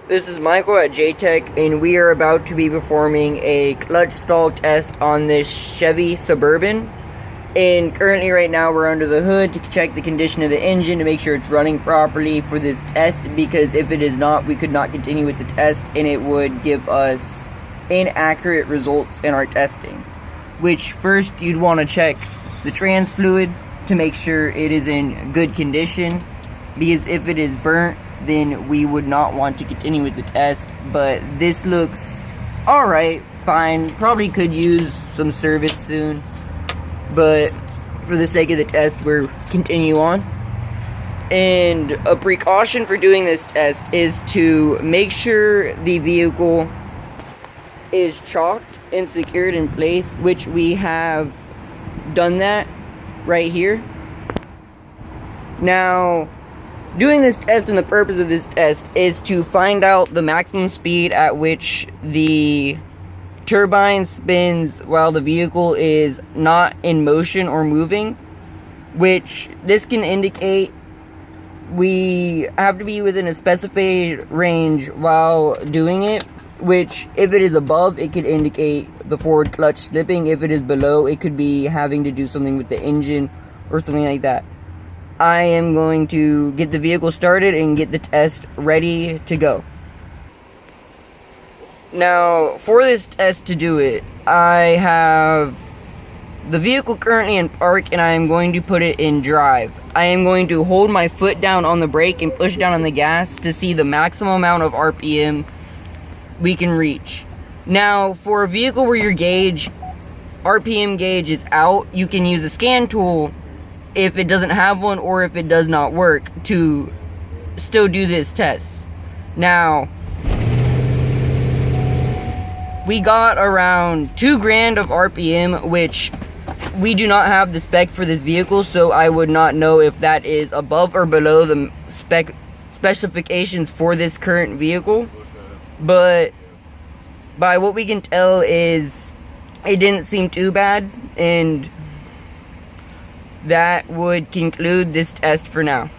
This is Michael at JTech, and we are about to be performing a clutch stall test on this Chevy Suburban. And currently right now we're under the hood to check the condition of the engine to make sure it's running properly for this test, because if it is not, we could not continue with the test and it would give us inaccurate results in our testing. Which first you'd want to check the trans fluid to make sure it is in good condition, because if it is burnt, then we would not want to continue with the test. But this looks alright, fine, probably could use some service soon, but for the sake of the test we'll continue on. And a precaution for doing this test is to make sure the vehicle is chalked and secured in place, which we have done that right here. Now, doing this test, and the purpose of this test is to find out the maximum speed at which the turbine spins while the vehicle is not in motion or moving, which this can indicate we have to be within a specified range while doing it, which if it is above, it could indicate the forward clutch slipping. If it is below, it could be having to do something with the engine or something like that. I am going to get the vehicle started and get the test ready to go. Now, for this test to do it, I have the vehicle currently in park and I am going to put it in drive. I am going to hold my foot down on the brake and push down on the gas to see the maximum amount of RPM we can reach. Now, for a vehicle where your RPM gauge is out, you can use a scan tool if it doesn't have one, or if it does not work, to still do this test. Now, we got around 2 grand of RPM, which we do not have the spec for this vehicle, so I would not know if that is above or below the specifications for this current vehicle. But by what we can tell is it didn't seem too bad, and that would conclude this test for now.